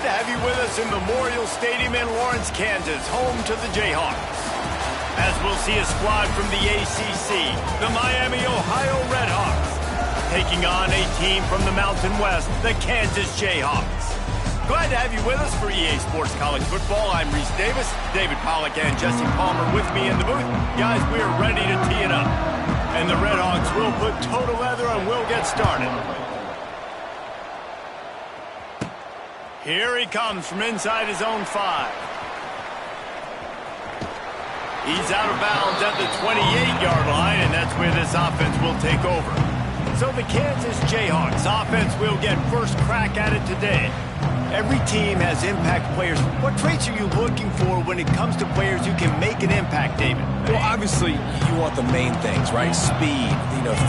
to have you with us in Memorial Stadium in Lawrence, Kansas, home to the Jayhawks. As we'll see a squad from the ACC, the Miami, Ohio Redhawks, taking on a team from the Mountain West, the Kansas Jayhawks. Glad to have you with us for EA Sports College Football. I'm Reese Davis, David Pollack and Jesse Palmer with me in the booth. Guys, we are ready to tee it up. And the Redhawks will put toe to leather and we'll get started. Here he comes from inside his own 5. He's out of bounds at the 28-yard line, and that's where this offense will take over. So the Kansas Jayhawks offense will get first crack at it today. Every team has impact players. What traits are you looking for when it comes to players who can make an impact, David? Well, obviously, you want the main things, right? Speed,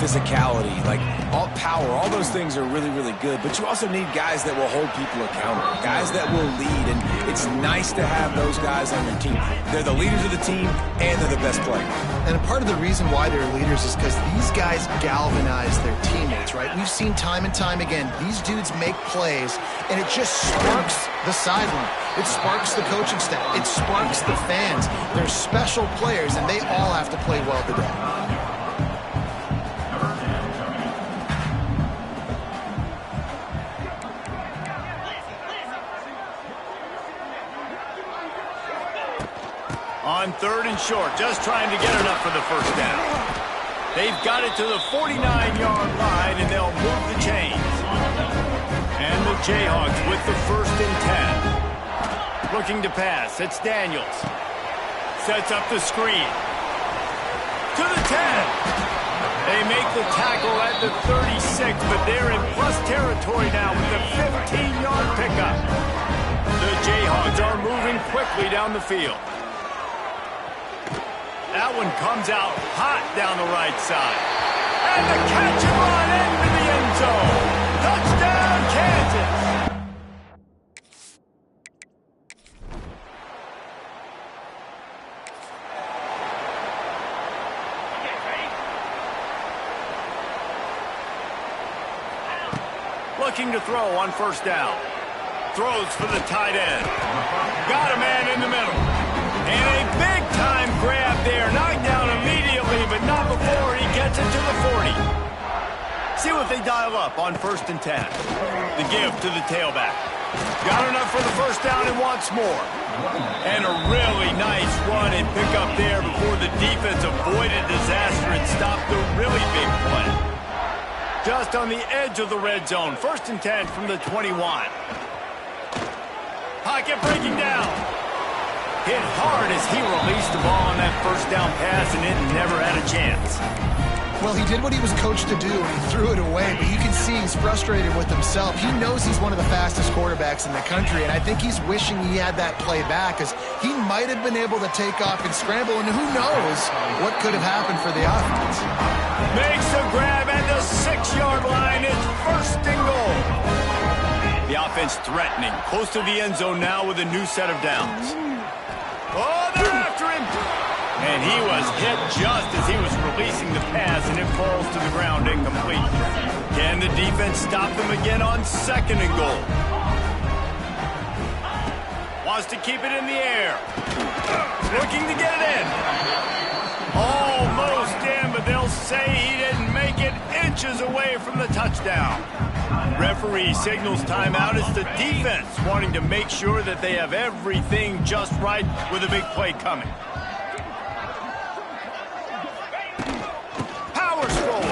physicality, like all power, all those things are really, really good. But you also need guys that will hold people accountable, guys that will lead. And it's nice to have those guys on your team. They're the leaders of the team, and they're the best players. And part of the reason why they're leaders is because these guys galvanize their teammates, right? We've seen time and time again, these dudes make plays, and it just sparks the sideline. It sparks the coaching staff. It sparks the fans. They're special players, and they all have to play well today. On 3rd and short, just trying to get enough for the first down. They've got it to the 49-yard line, and they'll move the chains. And the Jayhawks with the 1st and 10. Looking to pass. It's Daniels. Sets up the screen. To the 10. They make the tackle at the 36, but they're in plus territory now with a 15-yard pickup. The Jayhawks are moving quickly down the field. That one comes out hot down the right side. And the catch and run into the end zone. Touchdown, Kansas! Looking to throw on 1st down. Throws for the tight end. Got a man in the middle. And a big-time grab there. Knocked down immediately, but not before he gets it to the 40. See what they dial up on 1st and 10. The give to the tailback. Got enough for the 1st down and wants more. And a really nice run and pick up there before the defense avoided disaster and stopped the really big play. Just on the edge of the red zone. 1st and 10 from the 21. Pocket breaking down. Hit hard as he released the ball on that 1st down pass, and it never had a chance. Well, he did what he was coached to do, and he threw it away, but you can see he's frustrated with himself. He knows he's one of the fastest quarterbacks in the country, and I think he's wishing he had that play back, because he might have been able to take off and scramble, and who knows what could have happened for the offense. Makes a grab at the 6-yard line. It's 1st and goal. The offense threatening, close to the end zone now with a new set of downs. Oh, they're after him. And he was hit just as he was releasing the pass, and it falls to the ground incomplete. Can the defense stop them again on 2nd and goal? Wants to keep it in the air. Looking to get it in. Almost in, but they'll say he didn't make it, inches away from the touchdown. Referee signals timeout. It's the defense wanting to make sure that they have everything just right with a big play coming. Power stroll.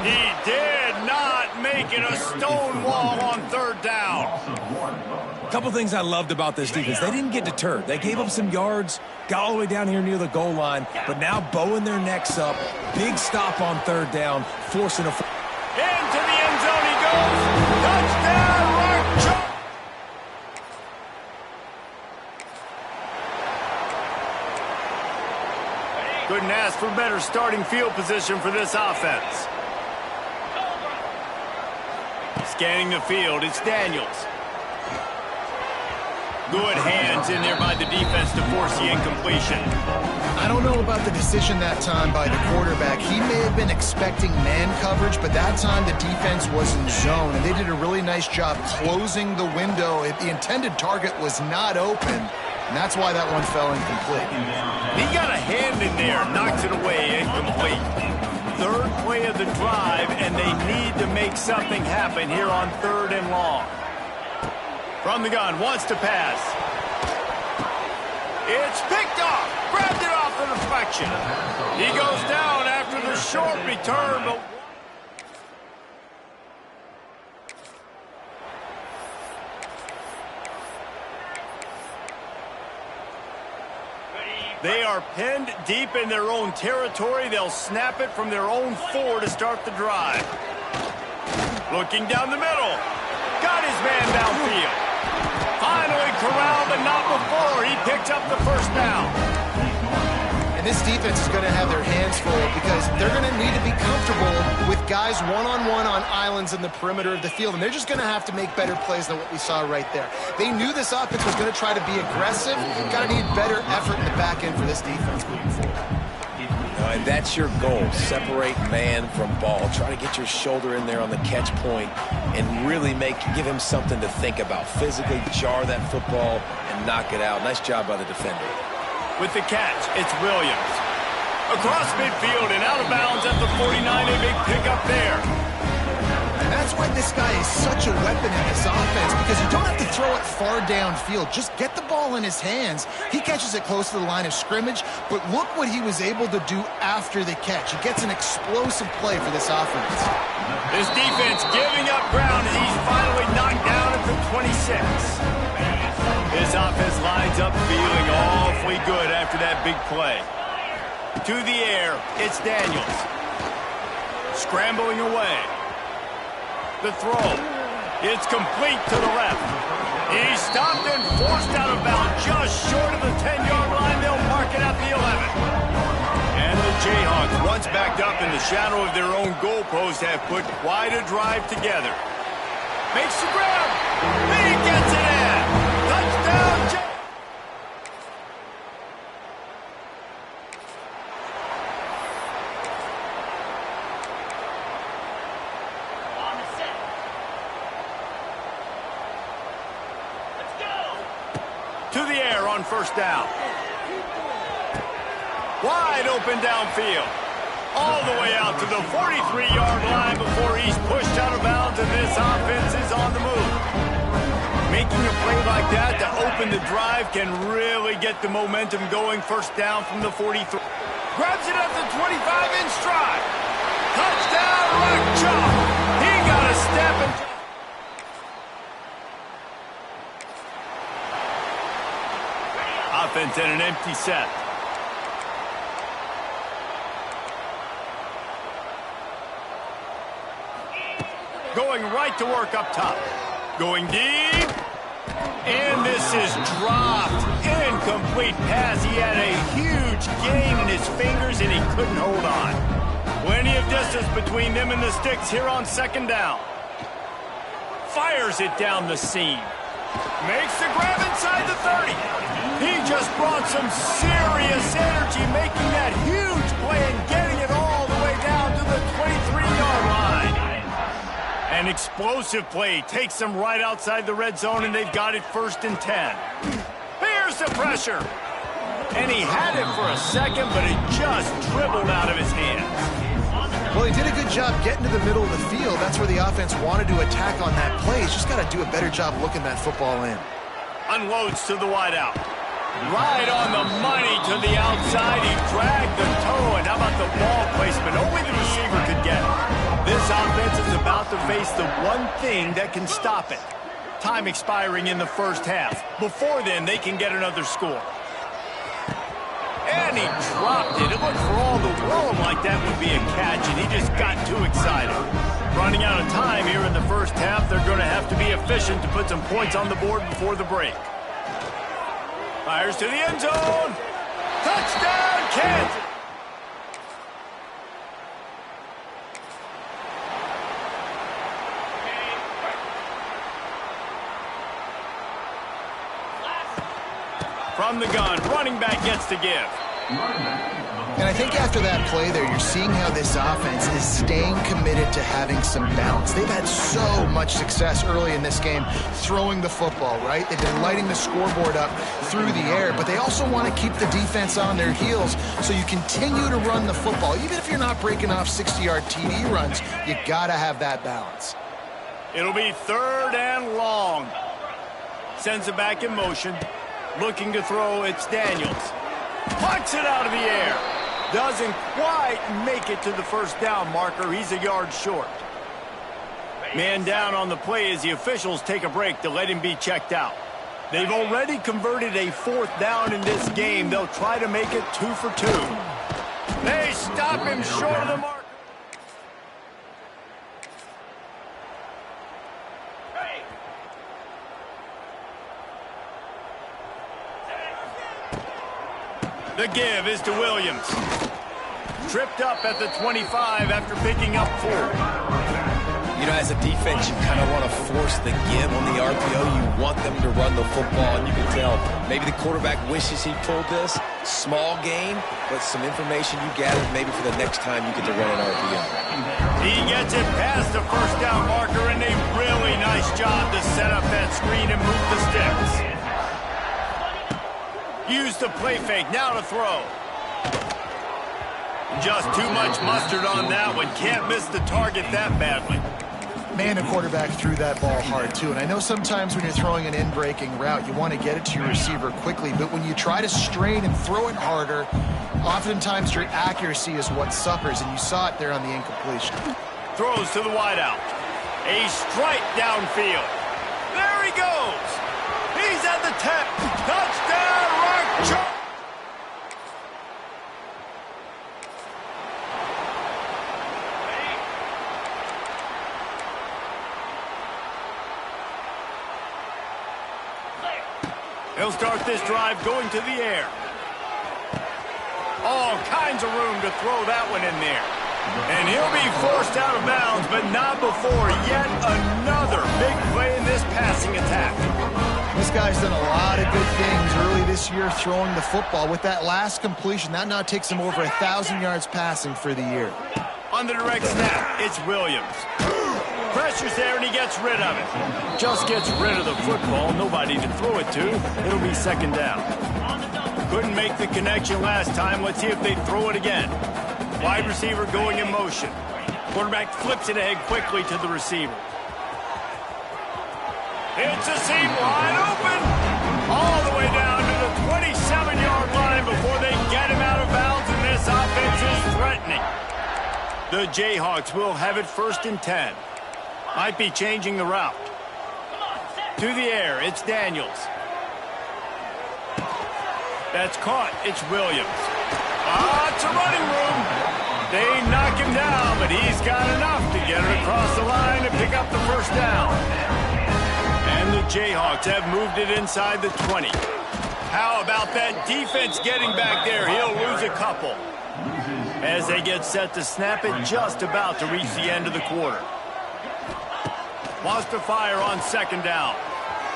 He did not make it. A stone wall on 3rd down. A couple things I loved about this defense. They didn't get deterred. They gave up some yards, got all the way down here near the goal line, but now bowing their necks up. Big stop on 3rd down, forcing a... Into the end zone he goes. Touchdown, Mark. Couldn't ask for better starting field position for this offense. Scanning the field, it's Daniels. Good hands in there by the defense to force the incompletion. I don't know about the decision that time by the quarterback. He may have been expecting man coverage, but that time the defense was in zone, and they did a really nice job closing the window. The intended target was not open, and that's why that one fell incomplete. He got a hand in there, knocks it away, incomplete. Third play of the drive, and they need to make something happen here on 3rd and long. From the gun, wants to pass. It's picked off. Grabbed it off the deflection. He goes down after the short return, but they are pinned deep in their own territory. They'll snap it from their own 4 to start the drive. Looking down the middle. Got his man downfield. Finally corralled, but not before. He picked up the first down. And this defense is going to have their hands full because they're going to need to be comfortable with guys one-on-one on islands in the perimeter of the field. And they're just going to have to make better plays than what we saw right there. They knew this offense was going to try to be aggressive. Got to need better effort in the back end for this defense moving forward. And that's your goal. Separate man from ball. Try to get your shoulder in there on the catch point and really give him something to think about. Physically jar that football and knock it out. Nice job by the defender. With the catch, it's Williams. Across midfield and out of bounds at the 49. A big pickup there. And that's why this guy is such a weapon in this offense, because you don't have to throw it far downfield. Just get the ball in his hands. He catches it close to the line of scrimmage, but look what he was able to do after the catch. He gets an explosive play for this offense. This defense giving up ground as he's finally knocked down at the 26. This offense lines up feeling awfully good after that big play. To the air, it's Daniels. Scrambling away. The throw. It's complete to the left. He's stopped and forced out of bounds just short of the 10-yard line. They'll mark it at the 11. And the Jayhawks, once backed up in the shadow of their own goalpost, have put quite a drive together. Makes the grab. He gets it in. Touchdown, Jayhawks. To the air on first down. Wide open downfield. All the way out to the 43-yard line before he's pushed out of bounds, and this offense is on the move. Making a play like that to open the drive can really get the momentum going. First down from the 43. Grabs it at the 25 in stride. Touchdown, Rock Chalk. He got a step and... Offense in an empty set. Going right to work up top. Going deep. And this is dropped. Incomplete pass. He had a huge gain in his fingers and he couldn't hold on. Plenty of distance between them and the sticks here on second down. Fires it down the seam. Makes the grab inside the 30. He just brought some serious energy, making that huge play and getting it all the way down to the 23-yard line. An explosive play takes them right outside the red zone, and they've got it 1st and 10. Here's the pressure. And he had it for a second, but it just dribbled out of his hands. Well, he did a good job getting to the middle of the field. That's where the offense wanted to attack on that play. He's just got to do a better job looking that football in. Unloads to the wideout. Right on the money to the outside. He dragged the toe, and how about the ball placement? Only the receiver could get it. This offense is about to face the one thing that can stop it. Time expiring in the first half. Before then, they can get another score. And he dropped it. It looked for all the world like that would be a catch, and he just got too excited. Running out of time here in the first half, they're going to have to be efficient to put some points on the board before the break. Fires to the end zone. Touchdown, Kansas. From the gun, running back gets to give. And I think after that play there, you're seeing how this offense is staying committed to having some balance. They've had so much success early in this game throwing the football, right? They've been lighting the scoreboard up through the air, but they also want to keep the defense on their heels so you continue to run the football. Even if you're not breaking off 60-yard TD runs, you got to have that balance. It'll be 3rd and long. Sends it back in motion. Looking to throw, it's Daniels. Pucks it out of the air. Doesn't quite make it to the first down marker. He's a yard short. Man down on the play as the officials take a break to let him be checked out. They've already converted a 4th down in this game. They'll try to make it 2 for 2. They stop him short of the mark. The give is to Williams. Tripped up at the 25 after picking up 4. You know, as a defense, you kind of want to force the give on the RPO. You want them to run the football, and you can tell maybe the quarterback wishes he pulled this. Small gain, but some information you gather maybe for the next time you get to run an RPO. He gets it past the first down marker, and a really nice job to set up that screen and move the sticks. Use the play fake, now to throw. Just too much mustard on that one. Can't miss the target that badly. Man, the quarterback threw that ball hard, too. And I know sometimes when you're throwing an in-breaking route, you want to get it to your receiver quickly. But when you try to strain and throw it harder, oftentimes your accuracy is what suffers. And you saw it there on the incompletion. Throws to the wideout. A strike downfield. There he goes. He's at the 10. Touchdown, Rock. He'll start this drive going to the air. All kinds of room to throw that one in there. And he'll be forced out of bounds, but not before yet another big play in this passing attack. This guy's done a lot of good things early this year throwing the football. With that last completion, that now takes him over 1,000 yards passing for the year. On the direct snap, it's Williams. Pressure's there, and he gets rid of it. Just gets rid of the football. Nobody to throw it to. It'll be 2nd down. Couldn't make the connection last time. Let's see if they throw it again. Wide receiver going in motion. Quarterback flips it ahead quickly to the receiver. It's a seam wide open. All the way down to the 27-yard line before they get him out of bounds, and this offense is threatening. The Jayhawks will have it 1st and 10. Might be changing the route. To the air, it's Daniels. That's caught. It's Williams. Lots of running room. They knock him down, but he's got enough to get it across the line and pick up the 1st down. And the Jayhawks have moved it inside the 20. How about that defense getting back there? He'll lose a couple. As they get set to snap it, just about to reach the end of the quarter. Wants to fire on 2nd down.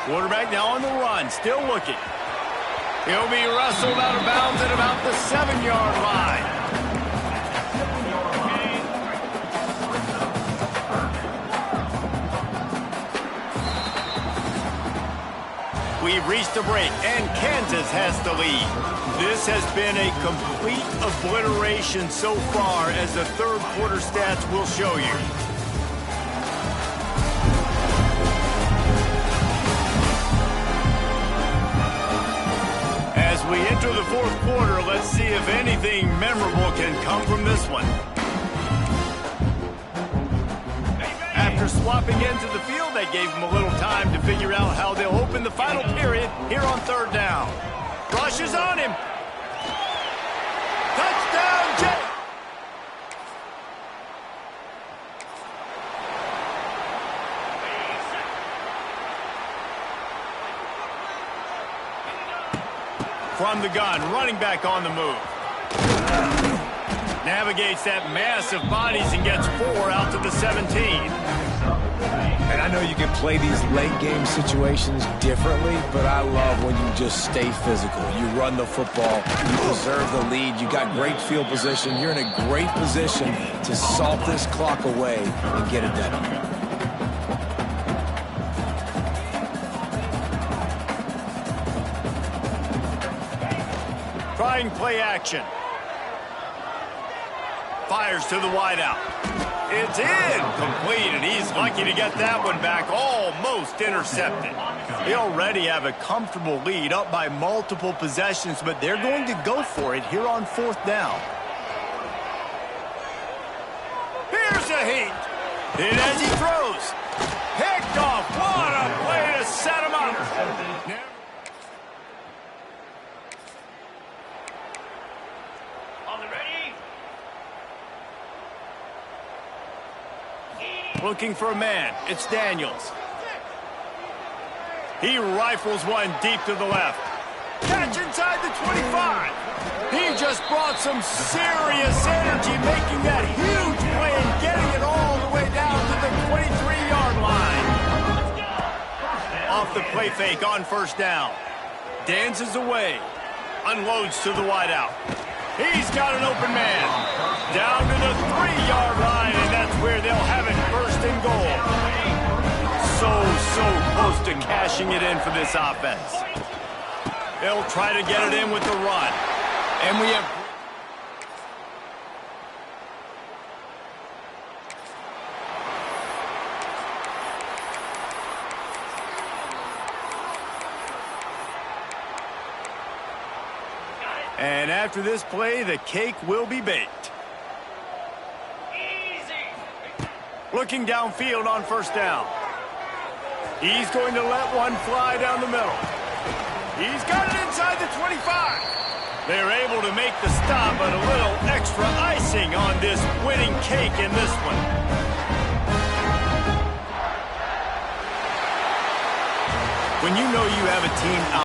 Quarterback now on the run, still looking. He'll be wrestled out of bounds at about the 7-yard line. We've reached a break, and Kansas has the lead. This has been a complete obliteration so far, as the 3rd quarter stats will show you. As we enter the 4th quarter, let's see if anything memorable can come from this one. After swapping into the field, that gave them a little time to figure out how they'll open the final period here on 3rd down. Rushes on him. Touchdown, Jay! From the gun, running back on the move. Navigates that mass of bodies and gets 4 out to the 17. And I know you can play these late game situations differently, but I love when you just stay physical. You run the football, you preserve the lead, you got great field position, you're in a great position to salt this clock away and get it done. Trying play action. Fires to the wideout. It's incomplete, and he's lucky to get that one back, almost intercepted. They already have a comfortable lead, up by multiple possessions, but they're going to go for it here on 4th down. Here's a heat. And as he throws, picked off. What a play to set him up. Looking for a man. It's Daniels. He rifles one deep to the left. Catch inside the 25. He just brought some serious energy, making that huge play and getting it all the way down to the 23-yard line. Off the play fake on 1st down. Dances away. Unloads to the wideout. He's got an open man. Down to the 3-yard line, and that's where they'll have it, 1st and goal. So close to cashing it in for this offense. They'll try to get it in with the run. And we have... And after this play, the cake will be baked. Looking downfield on 1st down. He's going to let one fly down the middle. He's got it inside the 25. They're able to make the stop, but a little extra icing on this winning cake in this one. When you know you have a team out